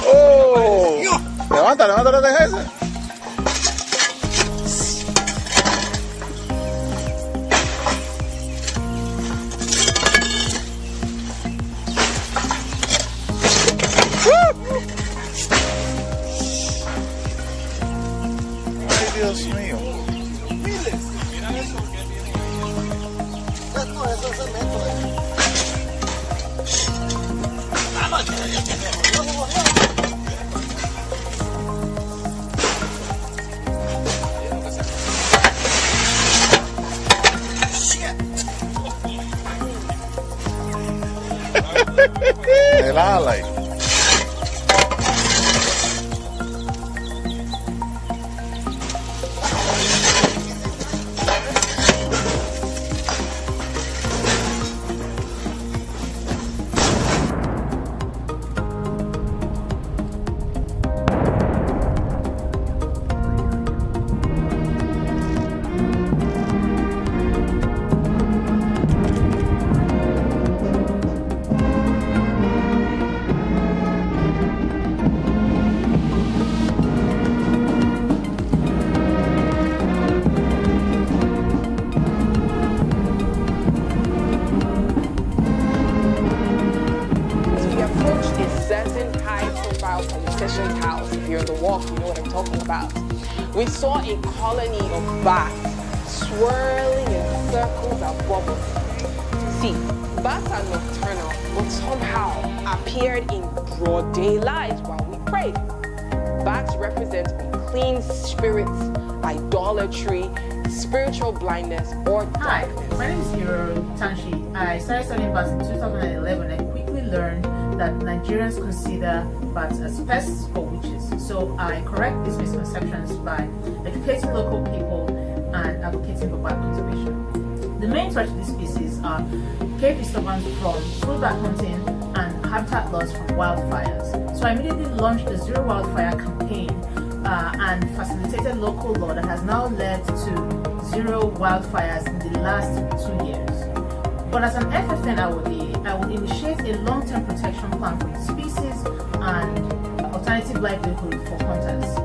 ¡Oh! Levanta, levanta la teja esa. Ay, Dios mío. No, eso es el método. El ala ahí. Politician's house. If you're in the walk, you know what I'm talking about. We saw a colony of bats swirling in circles and bubbles. See, bats are nocturnal, but somehow appeared in broad daylight while we prayed. Bats represent unclean spirits, idolatry, spiritual blindness, or Hi, darkness. my name is Hiro Tanshi. I started studying bats in 2011 and quickly learned that Nigerians consider bats as pests or witches. So I correct these misconceptions by educating local people and advocating for bat conservation. The main threat to these species are cave disturbance from fruitbat hunting and habitat loss from wildfires. So I immediately launched the Zero Wildfire campaign and facilitated local law that has now led to 0 wildfires in the last 2 years. But as an FFN I would initiate a long-term protection plan for the species and alternative livelihood for hunters.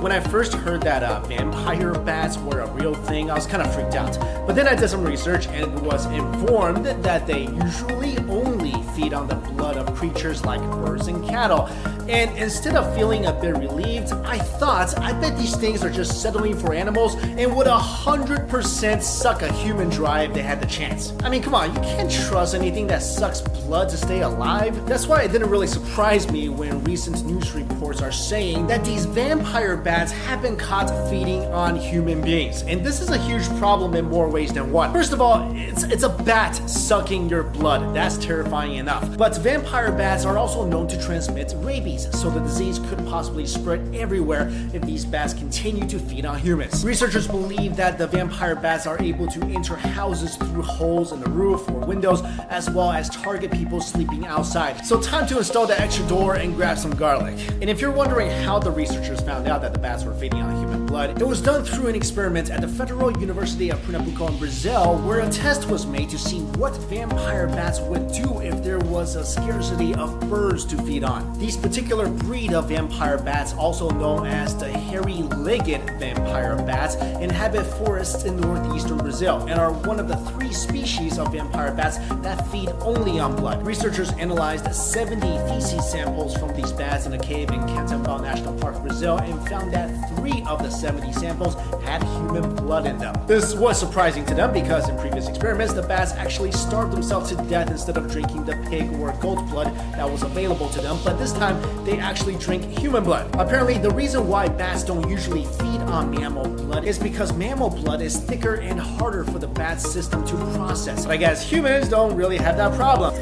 When I first heard that vampire bats were a real thing, I was kind of freaked out. But then I did some research and was informed that they usually only feed on the blood of creatures like birds and cattle. And instead of feeling a bit relieved, I thought, I bet these things are just settling for animals and would 100% suck a human dry if they had the chance. I mean, come on, you can't trust anything that sucks blood to stay alive. That's why it didn't really surprise me when recent news reports are saying that these vampire bats have been caught feeding on human beings. And this is a huge problem in more ways than one. First of all, it's a bat sucking your blood. That's terrifying enough. But vampire bats are also known to transmit rabies, so the disease could possibly spread everywhere if these bats continue to feed on humans. Researchers believe that the vampire bats are able to enter houses through holes in the roof or windows, as well as target people sleeping outside. So time to install the extra door and grab some garlic. And if you're wondering how the researchers found out that the bats were feeding on human blood, it was done through an experiment at the Federal University of Pernambuco in Brazil, where a test was made to see what vampire bats would do if there was a scarcity of birds to feed on. These particular breed of vampire bats, also known as the hairy-legged vampire bats, inhabit forests in northeastern Brazil and are one of the 3 species of vampire bats that feed only on blood. Researchers analyzed 70 feces samples from these bats in a cave in Cantampau National Park, Brazil, and found that 3 of the 70 samples had human blood in them. This was surprising to them because in previous experiments, the bats actually starved themselves to death instead of drinking the pig or goat blood that was available to them, but this time they actually drink human blood. Apparently, the reason why bats don't usually feed on mammal blood is because mammal blood is thicker and harder for the bat system to process. But I guess humans don't really have that problem.